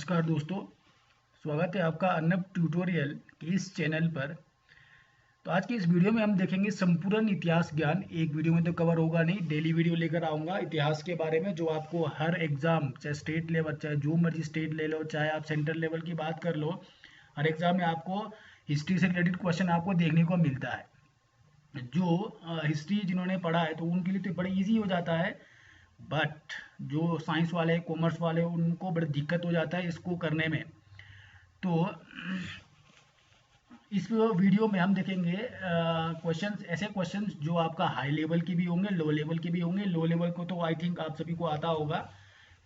नमस्कार दोस्तों, स्वागत है आपका अर्नब ट्यूटोरियल के इस चैनल पर। तो आज की इस वीडियो में हम देखेंगे संपूर्ण इतिहास ज्ञान। एक वीडियो में तो कवर होगा नहीं, डेली वीडियो लेकर आऊँगा इतिहास के बारे में, जो आपको हर एग्ज़ाम, चाहे स्टेट लेवल, चाहे जो मर्जी स्टेट ले लो, चाहे आप सेंट्रल लेवल की बात कर लो, हर एग्ज़ाम में आपको हिस्ट्री से रिलेटेड क्वेश्चन आपको देखने को मिलता है। जो हिस्ट्री जिन्होंने पढ़ा है तो उनके लिए तो बड़ी ईजी हो जाता है, बट जो साइंस वाले, कॉमर्स वाले, उनको बड़ी दिक्कत हो जाता है इसको करने में। तो इस वीडियो में हम देखेंगे क्वेश्चंस, ऐसे क्वेश्चंस जो आपका हाई लेवल के भी होंगे, लो लेवल के भी होंगे। लो लेवल को तो आई थिंक आप सभी को आता होगा।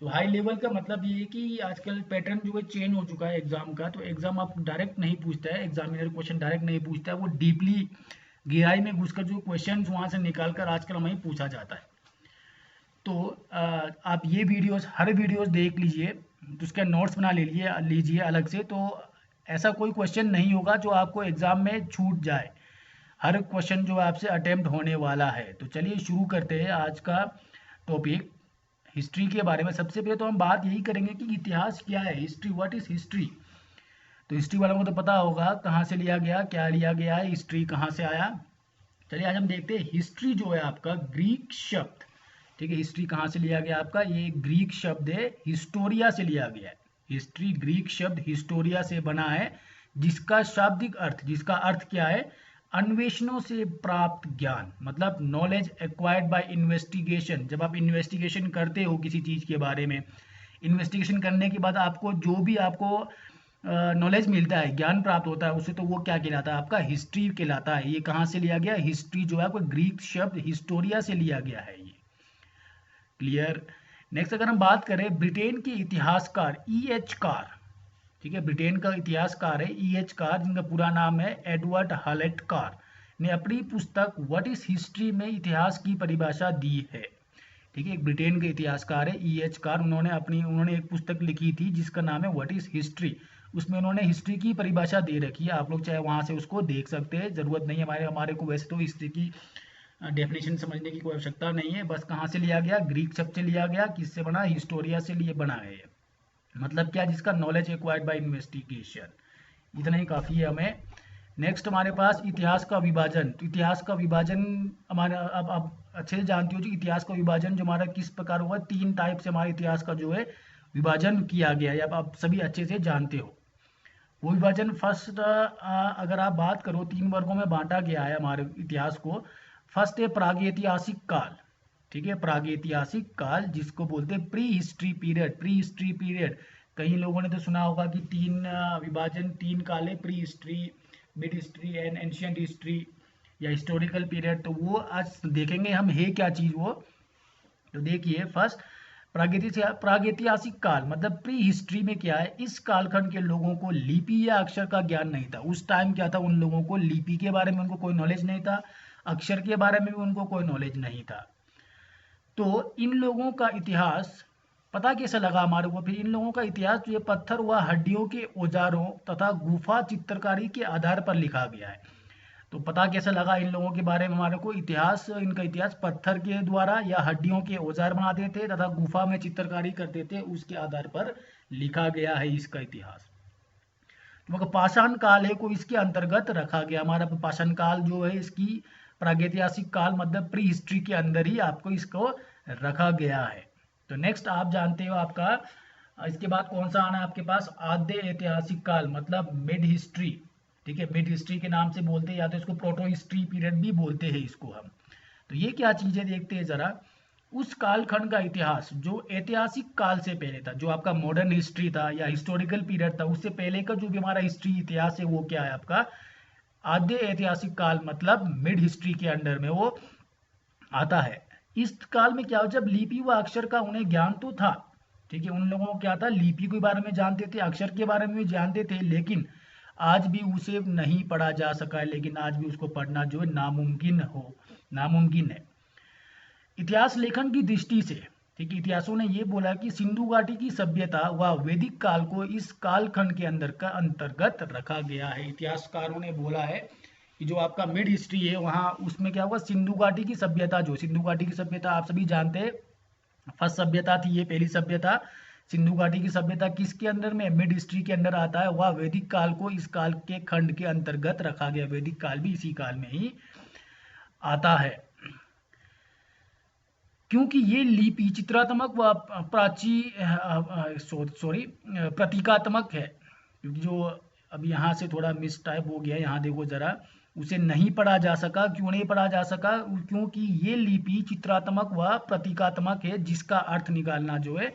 तो हाई लेवल का मतलब ये है कि आजकल पैटर्न जो है चेंज हो चुका है एग्जाम का। तो एग्जाम आप डायरेक्ट नहीं पूछता है, एग्जामिनर क्वेश्चन डायरेक्ट नहीं पूछता है, वो डीपली गहराई में घुसकर जो क्वेश्चन वहाँ से निकाल कर आजकल हमें पूछा जाता है। तो आप ये वीडियोस, हर वीडियोस देख लीजिए, तो उसका नोट्स बना लीजिए अलग से। तो ऐसा कोई क्वेश्चन नहीं होगा जो आपको एग्जाम में छूट जाए। हर क्वेश्चन जो आपसे अटेम्प्ट होने वाला है। तो चलिए शुरू करते हैं आज का टॉपिक, हिस्ट्री के बारे में। सबसे पहले तो हम बात यही करेंगे कि इतिहास क्या है, हिस्ट्री, व्हाट इज हिस्ट्री। तो हिस्ट्री वालों को तो पता होगा कहाँ से लिया गया, क्या लिया गया है, हिस्ट्री कहाँ से आया। चलिए आज हम देखते हैं हिस्ट्री जो है आपका ग्रीक शब्द, ठीक है। हिस्ट्री कहाँ से लिया गया आपका, ये ग्रीक शब्द है, हिस्टोरिया से लिया गया है। हिस्ट्री ग्रीक शब्द हिस्टोरिया से बना है, जिसका शाब्दिक अर्थ, जिसका अर्थ क्या है, अन्वेषणों से प्राप्त ज्ञान, मतलब नॉलेज एक्वायर्ड बाय इन्वेस्टिगेशन। जब आप इन्वेस्टिगेशन करते हो किसी चीज के बारे में, इन्वेस्टिगेशन करने के बाद आपको जो भी आपको नॉलेज मिलता है, ज्ञान प्राप्त होता है उससे, तो वो क्या कहलाता है, आपका हिस्ट्री कहलाता है। ये कहाँ से लिया गया, हिस्ट्री जो है आपको ग्रीक शब्द हिस्टोरिया से लिया गया है। ये क्लियर। नेक्स्ट अगर हम बात करें ब्रिटेन के इतिहासकार E.H. कार, ठीक है, ब्रिटेन का इतिहासकार है E.H. कार, जिनका पूरा नाम है एडवर्ड हॉलेट कार, ने अपनी पुस्तक व्हाट इज हिस्ट्री में इतिहास की परिभाषा दी है। ठीक है, एक ब्रिटेन के इतिहासकार है E.H. कार, उन्होंने एक पुस्तक लिखी थी जिसका नाम है व्हाट इज हिस्ट्री। उसमें उन्होंने हिस्ट्री की परिभाषा दे रखी है। आप लोग चाहे वहां से उसको देख सकते हैं, जरूरत नहीं है हमारे को वैसे तो हिस्ट्री की डेफिनेशन समझने की कोई आवश्यकता नहीं है। बस कहाँ से लिया गया, ग्रीक शब्द से लिया गया, किससे बना, हिस्टोरिया से लिए बना है। मतलब क्या, जिसका नॉलेज एक्वायर्ड बाय इन्वेस्टिगेशन। इतना ही काफ़ी है हमें। नेक्स्ट हमारे पास इतिहास का विभाजन। तो इतिहास का विभाजन हमारा, अब आप अच्छे से जानते हो कि इतिहास का विभाजन जो हमारा किस प्रकार हुआ, 3 टाइप से हमारे इतिहास का जो है विभाजन किया गया है, आप सभी अच्छे से जानते हो। वो विभाजन फर्स्ट, अगर आप बात करो, 3 वर्गों में बांटा गया है हमारे इतिहास को। फर्स्ट है प्रागैतिहासिक काल, ठीक है, प्रागैतिहासिक काल जिसको बोलते हैं pre history period. Pre history period, कई लोगों ने तो सुना होगा कि 3 विभाजन, 3 काल है, pre history, mid history and ancient history, या हिस्टोरिकल पीरियड। तो वो आज देखेंगे हम है क्या चीज़ वो। तो देखिए, फर्स्ट प्रागैतिहासिक काल, मतलब प्री हिस्ट्री में क्या है, इस कालखंड के लोगों को लिपि या अक्षर का ज्ञान नहीं था। उस टाइम क्या था, उन लोगों को लिपि के बारे में उनको कोई नॉलेज नहीं था, अक्षर के बारे में भी उनको कोई नॉलेज नहीं था। तो इन लोगों का इतिहास पता कैसे लगा हमारे को, फिर इन लोगों का इतिहास जो है पत्थर व हड्डियों के औजारों तथा गुफा चित्रकारी के आधार पर लिखा गया है। तो पता कैसे लगा इन लोगों के बारे में हमारे को, इतिहास, इनका इतिहास पत्थर के द्वारा या हड्डियों के औजार बनाते थे तथा गुफा में चित्रकारी करते थे, उसके आधार पर लिखा गया है इसका इतिहास। तो मगर पाषाण काल है को इसके अंतर्गत रखा गया। हमारा पाषाण काल जो है इसकी प्रागैतिहासिक काल मतलब प्री हिस्ट्री के अंदर ही आपको इसको रखा गया है। तो नेक्स्ट आप जानते हो आपका, इसके बाद कौन सा आना है आपके पास, आद्य ऐतिहासिक काल, मतलब मिड हिस्ट्री, ठीक है, मिड हिस्ट्री के नाम से बोलते हैं, या तो इसको प्रोटो हिस्ट्री पीरियड भी बोलते हैं इसको हम। तो ये क्या चीजें देखते हैं जरा। उस कालखंड का इतिहास जो ऐतिहासिक काल से पहले था, जो आपका मॉडर्न हिस्ट्री था या हिस्टोरिकल पीरियड था, उससे पहले का जो भी हमारा हिस्ट्री इतिहास है वो क्या है आपका, आद्य ऐतिहासिक काल, मतलब मिड हिस्ट्री के अंडर में वो आता है। इस काल में क्या हो, जब लिपि व अक्षर का उन्हें ज्ञान तो था, ठीक है, उन लोगों को क्या था, लिपि के बारे में जानते थे, अक्षर के बारे में भी जानते थे, लेकिन आज भी उसे नहीं पढ़ा जा सका है, लेकिन आज भी उसको पढ़ना जो है नामुमकिन है। इतिहास लेखन की दृष्टि से, ठीक है, इतिहासों ने ये बोला कि सिंधु घाटी की सभ्यता व वैदिक काल को इस कालखंड के अंदर का अंतर्गत रखा गया है। इतिहासकारों ने बोला है कि जो आपका मिड हिस्ट्री है वहाँ, उसमें क्या हुआ, सिंधु घाटी की सभ्यता, जो सिंधु घाटी की सभ्यता आप सभी जानते हैं, फर्स्ट सभ्यता थी ये, पहली सभ्यता सिंधु घाटी की सभ्यता किसके अंदर में, मिड हिस्ट्री के अंदर आता है। वह वैदिक काल को इस काल के खंड के अंतर्गत रखा गया, वैदिक काल भी इसी काल में ही आता है, क्योंकि ये लिपि चित्रात्मक व प्रतीकात्मक है। क्योंकि जो अब यहाँ से थोड़ा मिस टाइप हो गया, यहाँ देखो जरा, उसे नहीं पढ़ा जा सका। क्यों नहीं पढ़ा जा सका? क्योंकि ये लिपि चित्रात्मक व प्रतीकात्मक है, जिसका अर्थ निकालना जो है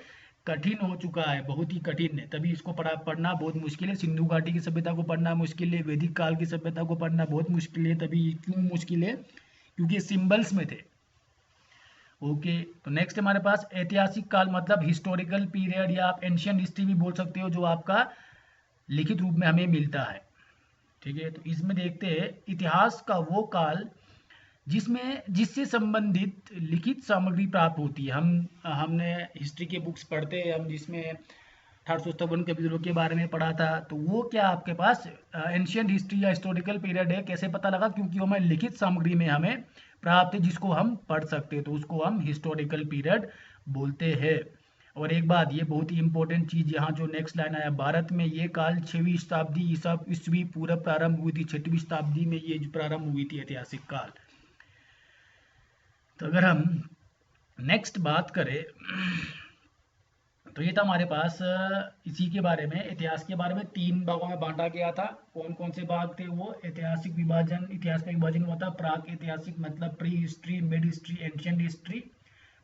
कठिन हो चुका है, बहुत ही कठिन है, तभी इसको पढ़ना बहुत मुश्किल है। सिंधु घाटी की सभ्यता को पढ़ना मुश्किल है, वैदिक काल की सभ्यता को पढ़ना बहुत मुश्किल है। तभी क्यों मुश्किल है? क्योंकि सिंबल्स में थे। ओके, तो नेक्स्ट हमारे पास ऐतिहासिक काल मतलब हिस्टोरिकल पीरियड, या आप एंशियंट हिस्ट्री भी बोल सकते हो, जो आपका लिखित रूप में हमें मिलता है। ठीक है, तो इसमें देखते हैं इतिहास का वो काल जिससे संबंधित लिखित सामग्री प्राप्त होती है। हमने हिस्ट्री के बुक्स पढ़ते हैं हम, जिसमें 1857 के विद्रोह के बारे में पढ़ा था, तो वो क्या आपके पास एंशियंट हिस्ट्री या हिस्टोरिकल पीरियड है। कैसे पता लगा? क्योंकि वो हमें लिखित सामग्री में हमें प्राप्त है, जिसको हम पढ़ सकते हैं, तो उसको हम हिस्टोरिकल पीरियड बोलते हैं। और एक बात, ये बहुत ही इंपॉर्टेंट चीज, यहाँ जो नेक्स्ट लाइन आया, भारत में ये काल 6वीं शताब्दी ईस्वी पूर्व प्रारंभ हुई थी। 6वीं शताब्दी में ये प्रारंभ हुई थी ऐतिहासिक काल। तो अगर हम नेक्स्ट बात करें, तो ये था हमारे पास इसी के बारे में, इतिहास के बारे में 3 भागों में बांटा गया था। कौन कौन से भाग थे वो? ऐतिहासिक विभाजन, इतिहास का विभाजन हुआ था। प्राक ऐतिहासिक मतलब pre history, mid history, ancient history.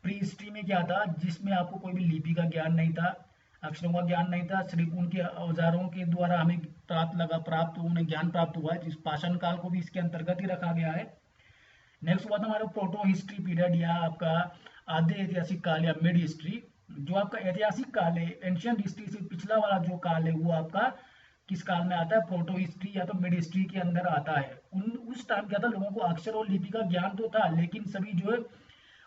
Pre history में क्या था? जिसमें आपको कोई भी लिपि का ज्ञान नहीं था, अक्षरों का ज्ञान नहीं था, सिर्फ उनके औजारों के द्वारा हमें उन्हें ज्ञान प्राप्त हुआ है, जिस पाषाण काल को भी इसके अंतर्गत ही रखा गया है। नेक्स्ट हुआ था हमारा प्रोटो हिस्ट्री पीरियड, या आपका आधे ऐतिहासिक काल या मिड हिस्ट्री। जो आपका ऐतिहासिक काल है, एंशियंट हिस्ट्री से पिछला वाला जो काल है, वो आपका किस काल में आता है? प्रोटो हिस्ट्री या तो मिड हिस्ट्री के अंदर आता है। उस टाइम क्या था, लोगों को अक्षर और लिपि का ज्ञान तो था, लेकिन सभी जो है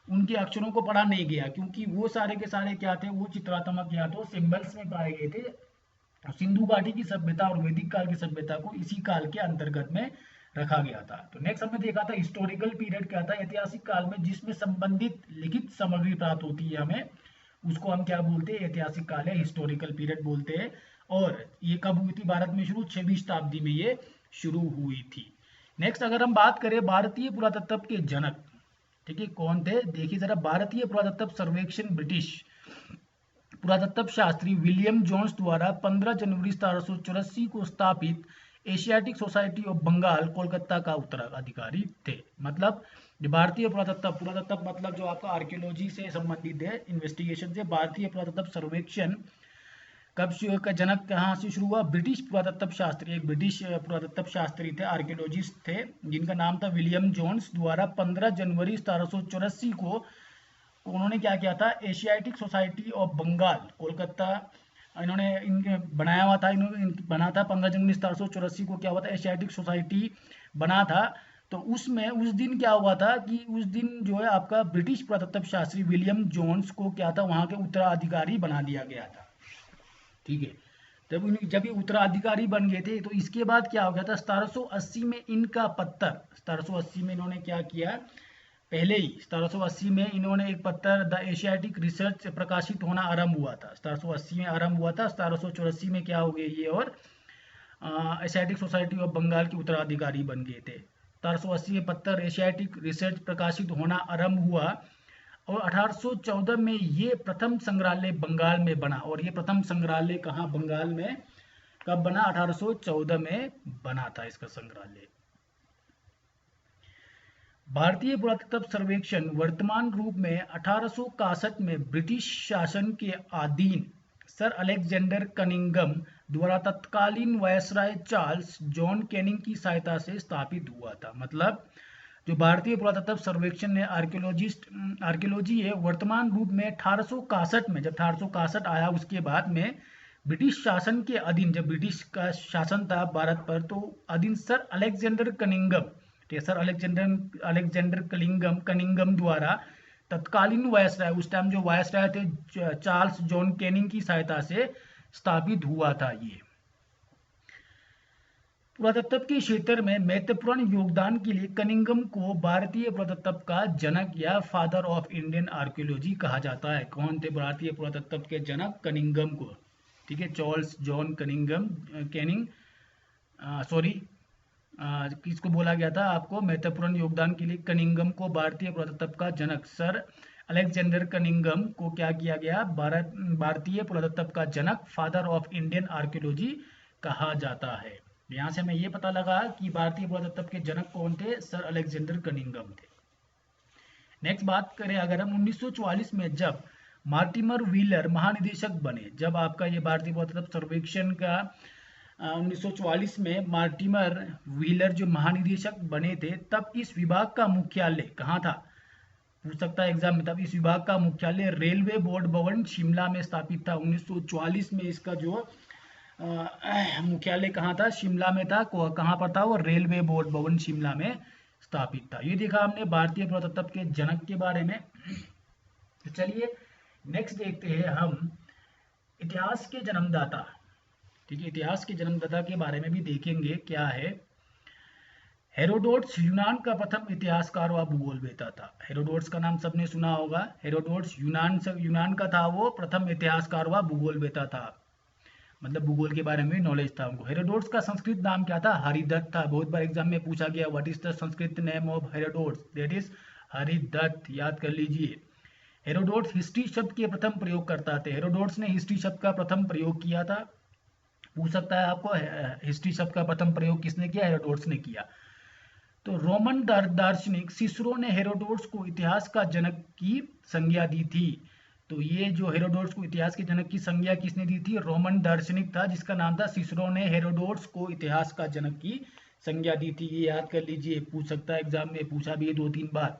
उनके अक्षरों को पढ़ा नहीं गया, क्योंकि वो सारे के सारे क्या थे, वो चित्रात्मक या तो सिंबल्स में पाए गए थे। सिंधु घाटी की सभ्यता और वैदिक काल की सभ्यता को इसी काल के अंतर्गत में रखा गया था। तो नेक्स्ट हमने देखा था हिस्टोरिकल पीरियड क्या था, ऐतिहासिक काल में जिसमें संबंधित लिखित सामग्री प्राप्त होती है हमें, उसको हम क्या बोलते हैं? ऐतिहासिक काल है, हिस्टोरिकल पीरियड बोलते हैं। और ये कब हुई थी भारत में शुरू? 6वीं शताब्दी में ये शुरू हुई थी। नेक्स्ट अगर हम बात करें भारतीय पुरातत्व के जनक, ठीक है, कौन थे? देखिए जरा, भारतीय पुरातत्व सर्वेक्षण ब्रिटिश पुरातत्व शास्त्री विलियम जोन्स द्वारा 15 जनवरी 1784 को स्थापित Asiatic society of Bengal Kolkata का उत्तराधिकारी थे। मतलब भारतीय पुरातत्व मतलब जो आपका आर्कियोलॉजी से संबंधित है, इन्वेस्टिगेशन से। भारतीय पुरातत्व सर्वेक्षण का जनक कहाँ से शुरू हुआ? ब्रिटिश पुरातत्व शास्त्री, एक ब्रिटिश पुरातत्व शास्त्री थे, आर्कियोलॉजिस्ट थे, जिनका नाम था विलियम जोन्स द्वारा 15 जनवरी 1784 को उन्होंने क्या किया था? Asiatic society of Bengal Kolkata इन्होंने बनाया हुआ था, बना था 15 जनवरी 1784 को। क्या हुआ था? एशियाटिक सोसाइटी बना था। तो उसमें उस दिन क्या हुआ था कि उस दिन जो है आपका ब्रिटिश पुरातत्व शास्त्री विलियम जोन्स को क्या था, वहां के उत्तराधिकारी बना दिया गया था। ठीक है, जब ये उत्तराधिकारी बन गए थे, तो इसके बाद क्या हो गया था? 1780 में इनका पत्तर, 1780 में इन्होंने क्या किया, पहले ही 1780 में इन्होंने एक पत्र द एशियाटिक रिसर्च प्रकाशित होना आरंभ हुआ था। 1780 में आरंभ हुआ था, 1784 में क्या हो गए ये, और एशियाटिक सोसाइटी ऑफ बंगाल के उत्तराधिकारी बन गए थे। 1780 में पत्र एशियाटिक रिसर्च प्रकाशित होना आरंभ हुआ, और 1814 में ये प्रथम संग्रहालय बंगाल में बना। और ये प्रथम संग्रहालय कहाँ? बंगाल में। कब बना? 1814 में बना था इसका संग्रहालय। भारतीय पुरातत्व सर्वेक्षण वर्तमान रूप में 1861 में ब्रिटिश शासन के अधीन सर अलेक्जेंडर कनिंगम द्वारा तत्कालीन वायसराय चार्ल्स जॉन कैनिंग की सहायता से स्थापित हुआ था। मतलब जो भारतीय पुरातत्व सर्वेक्षण है, आर्कियोलॉजी है, वर्तमान रूप में 1861 में, जब 1861 आया उसके बाद में ब्रिटिश शासन के अधीन, जब ब्रिटिश का शासन था भारत पर, तो अधीन sir Alexander Cunningham, sir Alexander Cunningham द्वारा तत्कालीन वायसराय, उस टाइम जो वायसराय थे चार्ल्स जॉन कैनिंग की सहायता से स्थापित हुआ था ये। पुरातत्व के क्षेत्र में महत्वपूर्ण योगदान के लिए कनिंघम को भारतीय पुरातत्व का जनक या फादर ऑफ इंडियन आर्कियोलॉजी कहा जाता है। कौन थे भारतीय पुरातत्व के जनक? कनिंघम को। ठीक है, चार्ल्स जॉन कनिंघम कैनिंग किसको बोला गया था आपको? महत्वपूर्ण योगदान के लिए कनिंघम को भारतीय पुरातत्व का जनक सर अलेक्जेंडर कनिंघम को क्या किया गया? भारतीय पुरातत्व का जनक, फादर ऑफ इंडियन आर्कियोलॉजी कहा जाता है। यहाँ से हमें ये पता लगा कि भारतीय पुरातत्व के जनक कौन थे? सर अलेक्जेंडर कनिंघम थे। नेक्स्ट बात करें अगर हम 1944 में जब मार्टिमर व्हीलर महानिदेशक बने, जब आपका ये भारतीय पुरातत्व सर्वेक्षण का 1944 में मार्टिमर व्हीलर जो महानिदेशक बने थे, तब इस विभाग का मुख्यालय कहाँ था? पूछ सकता है एग्जाम में। तब इस विभाग का मुख्यालय रेलवे बोर्ड भवन शिमला में स्थापित था। 1944 में इसका जो मुख्यालय कहाँ था? शिमला में था। कहाँ पर था वो? रेलवे बोर्ड भवन शिमला में स्थापित था। ये देखा हमने भारतीय पुरातत्व के जनक के बारे में। तो चलिए नेक्स्ट देखते हैं हम इतिहास के जन्मदाता। ठीक है, इतिहास के जन्मदाता के बारे में भी देखेंगे क्या है। हेरोडोट्स यूनान का प्रथम इतिहासकार व भूगोलवेत्ता था। हेरोडोट्स का नाम सबने सुना होगा। हेरोडोट्स यूनान का था, वो प्रथम इतिहासकार व भूगोलवेत्ता था, मतलब भूगोल के बारे में नॉलेज था उनको। हेरोडोट्स का संस्कृत नाम क्या था? हरिदत्त था। बहुत बार एग्जाम में पूछा गया what is the Sanskrit name of Herodotus? That is Haridatta, याद कर लीजिए। हेरोडोट्स हिस्ट्री शब्द के प्रथम प्रयोगकर्ता थे। हेरोडोट्स ने हिस्ट्री शब्द का प्रथम प्रयोग किया था। पूछ सकता है आपको हिस्ट्री शब्द का प्रथम प्रयोग किसने किया? हेरोडोट्स ने किया। तो रोमन दार्शनिक सिसरो ने हेरोडोट्स को इतिहास का जनक की संज्ञा दी थी। तो ये जो हेरोडोट्स को इतिहास के जनक की संज्ञा किसने दी थी? रोमन दार्शनिक था जिसका नाम था सिसरो ने हेरोडोट्स को इतिहास का जनक की संज्ञा दी थी। ये याद कर लीजिए, पूछ सकता है एग्जाम में, पूछा भी है 2-3 बार।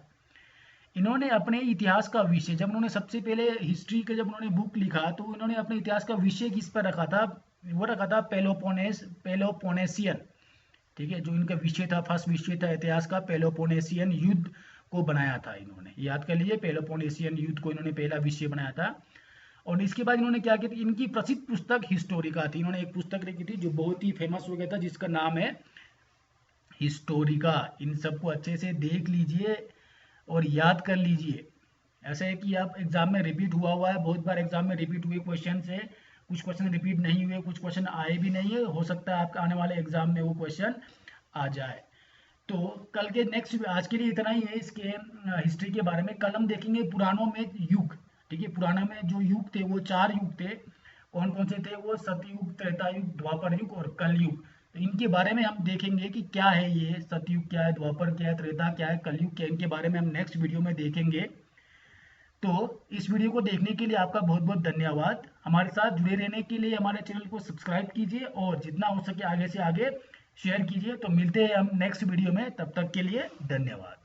इन्होंने अपने इतिहास का विषय, जब उन्होंने सबसे पहले हिस्ट्री का जब उन्होंने बुक लिखा तो इन्होंने अपने इतिहास का विषय किस पर रखा था? वो रखा था पेलोपोनेसियन। ठीक है, जो इनका विषय था, फर्स्ट विषय था इतिहास का, पेलोपोनेसियन युद्ध को बनाया था इन्होंने। याद कर लिए, पेलोपोनेसियन युद्ध को इन्होंने पहला विषय बनाया था। और इसके बाद इन्होंने क्या किया? इनकी प्रसिद्ध पुस्तक हिस्टोरिका थी। इन्होंने एक पुस्तक लिखी थी जो बहुत ही फेमस हो गया था, जिसका नाम है हिस्टोरिका। इन सबको अच्छे से देख लीजिए और याद कर लीजिए। ऐसा है कि आप एग्जाम में रिपीट हुआ है, बहुत बार एग्जाम में रिपीट हुए क्वेश्चन से, कुछ क्वेश्चन रिपीट नहीं हुए, कुछ क्वेश्चन आए भी नहीं है। हो सकता है आपका आने वाले एग्जाम में वो क्वेश्चन आ जाए। तो कल के नेक्स्ट, आज के लिए इतना ही है इसके हिस्ट्री के बारे में। कल हम देखेंगे पुराणों में युग। ठीक है, पुराणों में जो युग थे वो 4 युग थे। कौन कौन से थे वो? सतयुग, त्रेता युग, द्वापर युग और कलयुग। तो इनके बारे में हम देखेंगे कि क्या है ये सतयुग, क्या है द्वापर, क्या है त्रेता, क्या है कलयुग, क्या, इनके बारे में हम नेक्स्ट वीडियो में देखेंगे। तो इस वीडियो को देखने के लिए आपका बहुत बहुत धन्यवाद। हमारे साथ जुड़े रहने के लिए हमारे चैनल को सब्सक्राइब कीजिए और जितना हो सके आगे से आगे शेयर कीजिए। तो मिलते हैं हम नेक्स्ट वीडियो में, तब तक के लिए धन्यवाद।